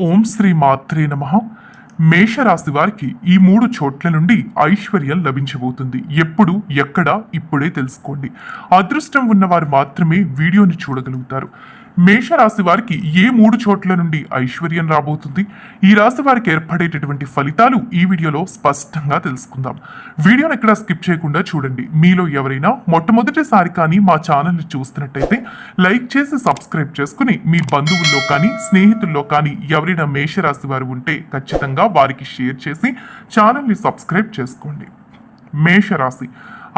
ఓం శ్రీ మాత్రే నమః. మేషరాశి వారికి ఈ 3 చోట్ల నుండి ఐశ్వర్యం లభించబోతుంది. ఎప్పుడు, ఎక్కడ, ఇప్పుడే తెలుసుకోండి. అదృష్టం ఉన్నవారు మాత్రమే వీడియోని చూడగలుగుతారు. మేషరాశి వారికి ఏ 3 చోట్ల నుండి ఐశ్వర్యం రాబోతుంది, ఈ రాశి వారికి ఏర్పడేటటువంటి ఫలితాలు ఈ వీడియోలో స్పష్టంగా తెలుసుకుందాం. వీడియోని ఎక్కడ స్కిప్ చేయకుండా చూడండి. మీలో ఎవరైనా మొట్టమొదటిసారి కానీ మా ఛానల్ని చూస్తున్నట్టయితే లైక్ చేసి సబ్స్క్రైబ్ చేసుకుని మీ బంధువుల్లో కానీ స్నేహితుల్లో కానీ ఎవరైనా మేషరాశి వారు ఉంటే ఖచ్చితంగా వారికి షేర్ చేసి ఛానల్ని సబ్స్క్రైబ్ చేసుకోండి. మేషరాశి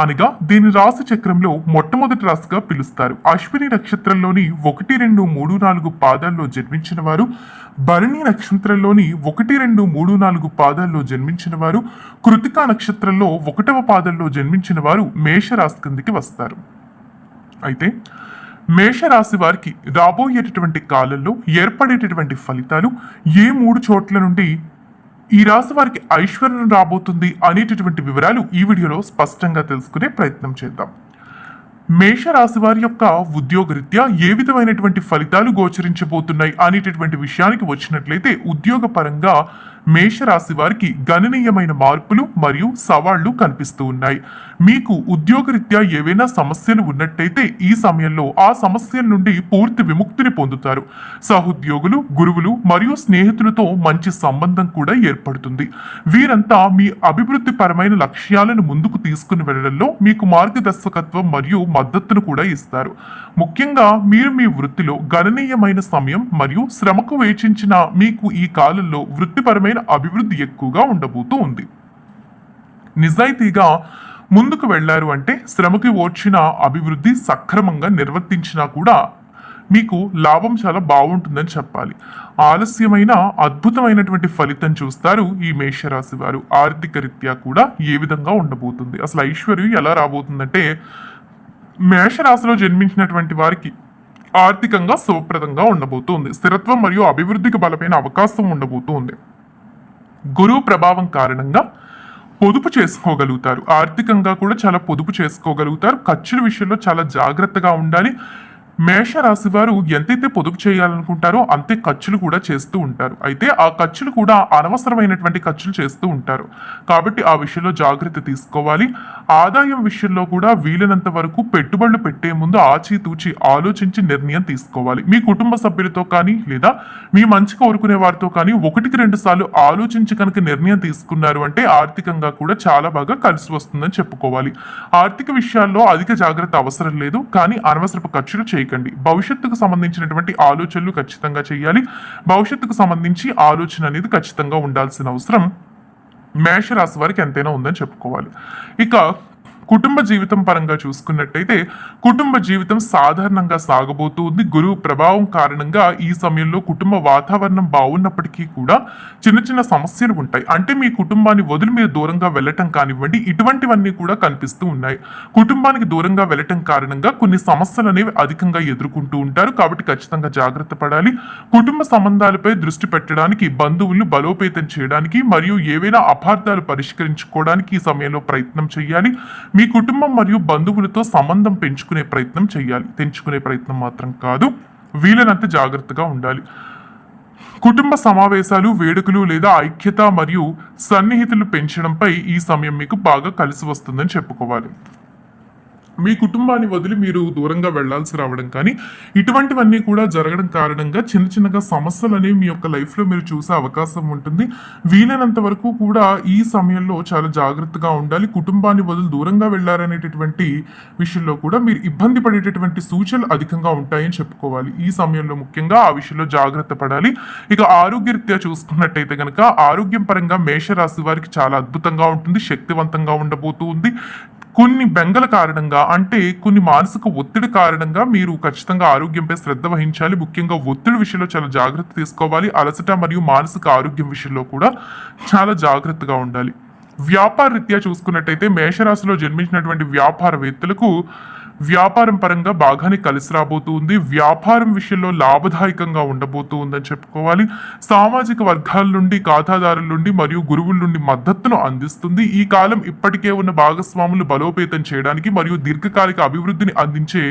అనగా దీని రాశి చక్రంలో మొట్టమొదటి రాశిగా పిలుస్తారు. అశ్విని నక్షత్రంలోని 1, 2, 3, 4 పాదాల్లో జన్మించిన వారు, భరణి నక్షత్రంలోని 1, 2, 3, 4 పాదాల్లో జన్మించిన వారు, కృతికా నక్షత్రంలో 1వ పాదంలో జన్మించిన వారు మేషరాశి కిందికి వస్తారు. అయితే మేషరాశి వారికి రాబోయేటటువంటి కాలంలో ఏర్పడేటటువంటి ఫలితాలు ఏ 3 చోట్ల నుండి ఈ రాశి వారికి ఐశ్వర్యం రాబోతుంది అనేటటువంటి వివరాలు ఈ వీడియోలో స్పష్టంగా తెలుసుకునే ప్రయత్నం చేద్దాం. మేషరాశి వారి యొక్క ఉద్యోగరీత్యా ఏ విధమైనటువంటి ఫలితాలు గోచరించబోతున్నాయి అనేటటువంటి విషయానికి వచ్చినట్లయితే ఉద్యోగ పరంగా మేషరాశి వారికి గణనీయమైన మార్పులు మరియు సవాళ్లు కనిపిస్తూ ఉన్నాయి. మీకు ఉద్యోగరీత్యా ఏవైనా సమస్యలు ఉన్నట్టయితే ఈ సమయంలో ఆ సమస్యల నుండి పూర్తి విముక్తిని పొందుతారు. సహోద్యోగులు, గురువులు మరియు స్నేహితులతో మంచి సంబంధం కూడా ఏర్పడుతుంది. వీరంతా మీ అభివృద్ధి పరమైన లక్ష్యాలను ముందుకు తీసుకుని వెళ్లడంలో మీకు మార్గదర్శకత్వం మరియు మద్దతును కూడా ఇస్తారు. ముఖ్యంగా మీరు మీ వృత్తిలో గణనీయమైన సమయం మరియు శ్రమకు వేచించిన మీకు ఈ కాలంలో వృత్తిపరమైన అభివృద్ధి ఎక్కువగా ఉండబోతూ ఉంది. నిజాయితీగా ముందుకు వెళ్లారు అంటే శ్రమకి ఓర్చిన అభివృద్ధి సక్రమంగా నిర్వర్తించినా కూడా మీకు లాభం చాలా బాగుంటుందని చెప్పాలి. ఆలస్యమైన అద్భుతమైనటువంటి ఫలితం చూస్తారు ఈ మేషరాశి వారు. ఆర్థిక రీత్యా కూడా ఏ విధంగా ఉండబోతుంది, అసలు ఐశ్వర్యం ఎలా రాబోతుందంటే మేషరాశిలో జన్మించినటువంటి వారికి ఆర్థికంగా శుభప్రదంగా ఉండబోతుంది. స్థిరత్వం మరియు అభివృద్ధికి బలమైన అవకాశం ఉండబోతుంది. గురువు ప్రభావం కారణంగా పొదుపు చేసుకోగలుగుతారు. ఆర్థికంగా కూడా చాలా పొదుపు చేసుకోగలుగుతారు. ఖర్చుల విషయంలో చాలా జాగ్రత్తగా ఉండాలి. మేషరాశి వారు ఎంతైతే పొదుపు చేయాలనుకుంటారో అంతే ఖర్చులు కూడా చేస్తూ ఉంటారు. అయితే ఆ ఖర్చులు కూడా అనవసరమైనటువంటి ఖర్చులు చేస్తూ ఉంటారు. కాబట్టి ఆ విషయంలో జాగ్రత్త తీసుకోవాలి. ఆదాయం విషయంలో కూడా వీలైనంత వరకు పెట్టుబడులు పెట్టే ముందు ఆచితూచి ఆలోచించి నిర్ణయం తీసుకోవాలి. మీ కుటుంబ సభ్యులతో కానీ లేదా మీ మంచి కోరుకునే వారితో కానీ 1-2 సార్లు ఆలోచించి కనుక నిర్ణయం తీసుకున్నారు అంటే ఆర్థికంగా కూడా చాలా బాగా కలిసి వస్తుందని చెప్పుకోవాలి. ఆర్థిక విషయాల్లో అధిక జాగ్రత్త అవసరం లేదు, కానీ అనవసరపు ఖర్చులు చేయకండి. భవిష్యత్తుకు సంబంధించినటువంటి ఆలోచనలు ఖచ్చితంగా చేయాలి. భవిష్యత్తుకు సంబంధించి ఆలోచన అనేది ఖచ్చితంగా ఉండాల్సిన అవసరం మేషరాశి వారికి ఎంతైనా ఉందని చెప్పుకోవాలి. ఇక కుటుంబ జీవితం పరంగా చూసుకున్నట్టయితే కుటుంబ జీవితం సాధారణంగా సాగబోతూ ఉంది. గురువు ప్రభావం కారణంగా ఈ సమయంలో కుటుంబ వాతావరణం బాగున్నప్పటికీ కూడా చిన్న చిన్న సమస్యలు ఉంటాయి. అంటే మీ కుటుంబాన్ని వదిలి మీరు దూరంగా వెళ్ళటం కానివ్వండి, ఇటువంటివన్నీ కూడా కనిపిస్తూ ఉన్నాయి. కుటుంబానికి దూరంగా వెళ్ళటం కారణంగా కొన్ని సమస్యలు అనేవి అధికంగా ఎదుర్కొంటూ ఉంటారు. కాబట్టి ఖచ్చితంగా జాగ్రత్త పడాలి. కుటుంబ సంబంధాలపై దృష్టి పెట్టడానికి, బంధువులను బలోపేతం చేయడానికి మరియు ఏవైనా అపార్థాలు పరిష్కరించుకోవడానికి ఈ సమయంలో ప్రయత్నం చేయాలి. మీ కుటుంబం మరియు బంధువులతో సంబంధం పెంచుకునే ప్రయత్నం చేయాలి. తెంచుకునే ప్రయత్నం మాత్రం కాదు. వీలైనంత జాగ్రత్తగా ఉండాలి. కుటుంబ సమావేశాలు, వేడుకలు లేదా ఐక్యత మరియు సన్నిహితులు పెంచడంపై ఈ సమయం మీకు బాగా కలిసి వస్తుందని చెప్పుకోవాలి. మీ కుటుంబాన్ని వదిలి మీరు దూరంగా వెళ్లాల్సి రావడం కానీ ఇటువంటివన్నీ కూడా జరగడం కారణంగా చిన్న చిన్నగా సమస్యలు అనేవి మీ యొక్క లైఫ్లో మీరు చూసే అవకాశం ఉంటుంది. వీలైనంత వరకు కూడా ఈ సమయంలో చాలా జాగ్రత్తగా ఉండాలి. కుటుంబాన్ని వదిలి దూరంగా వెళ్లారనేటటువంటి విషయంలో కూడా మీరు ఇబ్బంది పడేటటువంటి సూచనలు అధికంగా ఉంటాయని చెప్పుకోవాలి. ఈ సమయంలో ముఖ్యంగా ఆ విషయంలో జాగ్రత్త పడాలి. ఇక ఆరోగ్యరీత్యా చూసుకున్నట్టయితే కనుక ఆరోగ్యం పరంగా మేషరాశి వారికి చాలా అద్భుతంగా ఉంటుంది, శక్తివంతంగా ఉండబోతూ ఉంది. కొన్ని బెంగల కారణంగా అంటే కొన్ని మానసిక ఒత్తిడి కారణంగా మీరు ఖచ్చితంగా ఆరోగ్యంపై శ్రద్ధ వహించాలి. ముఖ్యంగా ఒత్తిడి విషయంలో చాలా జాగ్రత్త తీసుకోవాలి. అలసట మరియు మానసిక ఆరోగ్యం విషయంలో కూడా చాలా జాగ్రత్తగా ఉండాలి. వ్యాపార రీత్యా చూసుకున్నట్టయితే మేషరాశిలో జన్మించినటువంటి వ్యాపారవేత్తలకు వ్యాపారం పరంగా బాగానే కలిసి రాబోతుంది. వ్యాపారం విషయంలో లాభదాయకంగా ఉండబోతూ ఉందని చెప్పుకోవాలి. సామాజిక వర్గాల నుండి, ఖాతాదారుల నుండి మరియు గురువుల నుండి మద్దతును అందిస్తుంది. ఈ కాలం ఇప్పటికే ఉన్న భాగస్వాములు బలోపేతం చేయడానికి మరియు దీర్ఘకాలిక అభివృద్ధిని అందించే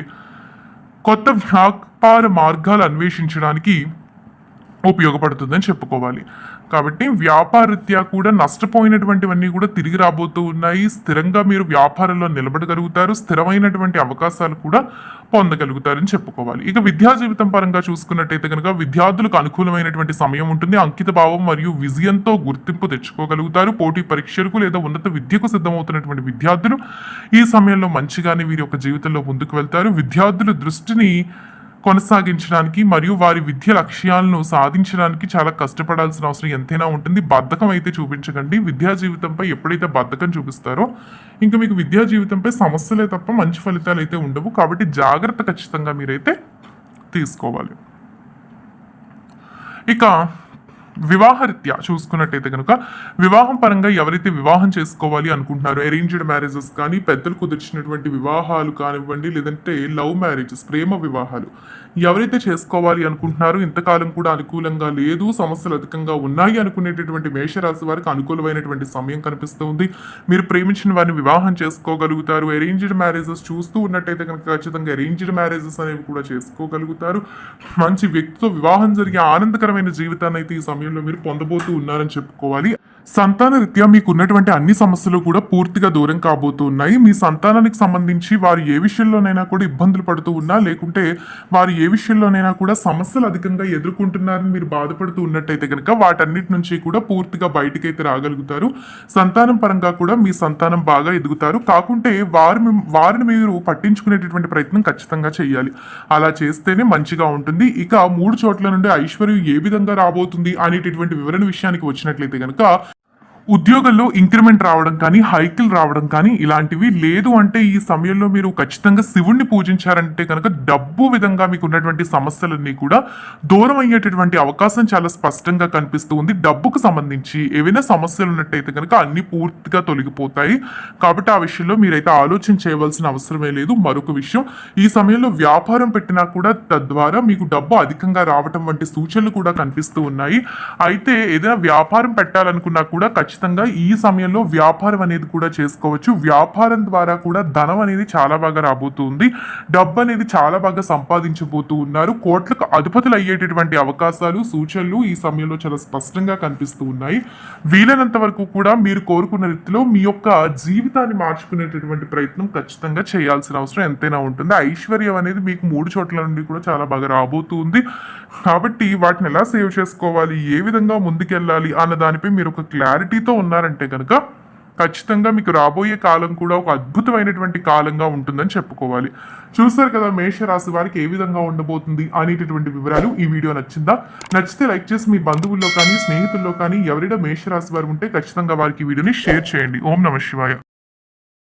కొత్త వ్యాపార మార్గాలు అన్వేషించడానికి ఉపయోగపడుతుందని చెప్పుకోవాలి. కాబట్టి వ్యాపారరీత్యా కూడా నష్టపోయినటువంటివన్నీ కూడా తిరిగి రాబోతూ ఉన్నాయి. స్థిరంగా మీరు వ్యాపారంలో నిలబడగలుగుతారు. స్థిరమైనటువంటి అవకాశాలు కూడా పొందగలుగుతారని చెప్పుకోవాలి. ఇక విద్యా జీవితం పరంగా చూసుకున్నట్టయితే కనుక విద్యార్థులకు అనుకూలమైనటువంటి సమయం ఉంటుంది. అంకిత భావం మరియు విజయంతో గుర్తింపు తెచ్చుకోగలుగుతారు. పోటీ పరీక్షలకు లేదా ఉన్నత విద్యకు సిద్ధమవుతున్నటువంటి విద్యార్థులు ఈ సమయంలో మంచిగానే వీరి యొక్క జీవితంలో ముందుకు వెళ్తారు. విద్యార్థుల దృష్టిని కొనసాగించడానికి మరియు వారి విద్య లక్ష్యాలను సాధించడానికి చాలా కష్టపడాల్సిన అవసరం ఎంతైనా ఉంటుంది. బద్ధకం అయితే చూపించకండి. విద్యా జీవితంపై ఎప్పుడైతే బద్ధకం చూపిస్తారో ఇంకా మీకు విద్యా జీవితంపై సమస్యలే తప్ప మంచి ఫలితాలు అయితే ఉండవు. కాబట్టి జాగ్రత్త ఖచ్చితంగా మీరైతే తీసుకోవాలి. ఇక వివాహరీత్యా చూసుకున్నట్టయితే కనుక వివాహం పరంగా ఎవరైతే వివాహం చేసుకోవాలి అనుకుంటున్నారో అరేంజ్డ్ మ్యారేజెస్ కానీ పెద్దలు కుదిర్చినటువంటి వివాహాలు కానివ్వండి, లేదంటే లవ్ మ్యారేజెస్ ప్రేమ వివాహాలు ఎవరైతే చేసుకోవాలి అనుకుంటున్నారో ఇంతకాలం కూడా అనుకూలంగా లేదు, సమస్యలు అధికంగా ఉన్నాయి అనుకునేటటువంటి మేషరాశి వారికి అనుకూలమైనటువంటి సమయం కనిపిస్తుంది. మీరు ప్రేమించిన వారిని వివాహం చేసుకోగలుగుతారు. అరేంజ్డ్ మ్యారేజెస్ చూస్తూ ఉన్నట్టయితే కనుక ఖచ్చితంగా అరేంజ్డ్ మ్యారేజెస్ అనేవి కూడా చేసుకోగలుగుతారు. మంచి వ్యక్తితో వివాహం జరిగే ఆనందకరమైన జీవితాన్ని అయితే ఈ సమయంలో మీరు పొందబోతూ ఉన్నారని చెప్పుకోవాలి. సంతాన రీత్యా మీకు ఉన్నటువంటి అన్ని సమస్యలు కూడా పూర్తిగా దూరం కాబోతూ ఉన్నాయి. మీ సంతానానికి సంబంధించి వారు ఏ విషయంలోనైనా కూడా ఇబ్బందులు పడుతూ ఉన్నా, లేకుంటే వారు ఏ విషయంలోనైనా కూడా సమస్యలు అధికంగా ఎదుర్కొంటున్నారని మీరు బాధపడుతూ ఉన్నట్టయితే కనుక వాటన్నిటి నుంచి కూడా పూర్తిగా బయటకైతే రాగలుగుతారు. సంతానం పరంగా కూడా మీ సంతానం బాగా ఎదుగుతారు. కాకుంటే వారిని మీరు పట్టించుకునేటటువంటి ప్రయత్నం ఖచ్చితంగా చేయాలి. అలా చేస్తేనే మంచిగా ఉంటుంది. ఇక 3 చోట్ల నుండి ఐశ్వర్యం ఏ విధంగా రాబోతుంది అనేటటువంటి వివరణ విషయానికి వచ్చినట్లయితే కనుక ఉద్యోగంలో ఇంక్రిమెంట్ రావడం కానీ హైకిల్ రావడం కానీ ఇలాంటివి లేదు. అంటే ఈ సమయంలో మీరు ఖచ్చితంగా శివుణ్ణి పూజించారంటే కనుక డబ్బు విధంగా మీకు ఉన్నటువంటి సమస్యలన్నీ కూడా దూరం అయ్యేటటువంటి అవకాశం చాలా స్పష్టంగా కనిపిస్తూ ఉంది. డబ్బుకు సంబంధించి ఏవైనా సమస్యలు ఉన్నట్టయితే కనుక అన్ని పూర్తిగా తొలగిపోతాయి. కాబట్టి ఆ విషయంలో మీరైతే ఆలోచన చేయవలసిన అవసరమే లేదు. మరొక విషయం, ఈ సమయంలో వ్యాపారం పెట్టినా కూడా తద్వారా మీకు డబ్బు అధికంగా రావటం వంటి సూచనలు కూడా కనిపిస్తూ ఉన్నాయి. అయితే ఏదైనా వ్యాపారం పెట్టాలనుకున్నా కూడా ఖచ్చితంగా ఈ సమయంలో వ్యాపారం అనేది కూడా చేసుకోవచ్చు. వ్యాపారం ద్వారా కూడా ధనం అనేది చాలా బాగా రాబోతుంది. డబ్బు అనేది చాలా బాగా సంపాదించబోతూ ఉన్నారు. కోట్లకు అధిపతులు అయ్యేటటువంటి అవకాశాలు సూచనలు ఈ సమయంలో చాలా స్పష్టంగా కనిపిస్తూ ఉన్నాయి. వీలైనంత వరకు కూడా మీరు కోరుకున్న రీతిలో మీ యొక్క జీవితాన్ని మార్చుకునేటటువంటి ప్రయత్నం ఖచ్చితంగా చేయాల్సిన అవసరం ఎంతైనా ఉంటుంది. ఐశ్వర్యం అనేది మీకు 3 చోట్ల నుండి కూడా చాలా బాగా రాబోతుంది. కాబట్టి వాటిని ఎలా సేవ్ చేసుకోవాలి, ఏ విధంగా ముందుకెళ్ళాలి అన్న దానిపై మీరు ఒక క్లారిటీతో ఉన్నారంటే కనుక ఖచ్చితంగా మీకు రాబోయే కాలం కూడా ఒక అద్భుతమైనటువంటి కాలంగా ఉంటుందని చెప్పుకోవాలి. చూస్తారు కదా మేషరాశి వారికి ఏ విధంగా ఉండబోతుంది అనేటటువంటి వివరాలు. ఈ వీడియో నచ్చితే లైక్ చేసి మీ బంధువుల్లో కానీ స్నేహితుల్లో కానీ ఎవరైనా మేషరాశి వారు ఉంటే ఖచ్చితంగా వారికి ఈ వీడియోని షేర్ చేయండి. ఓం నమః శివాయ.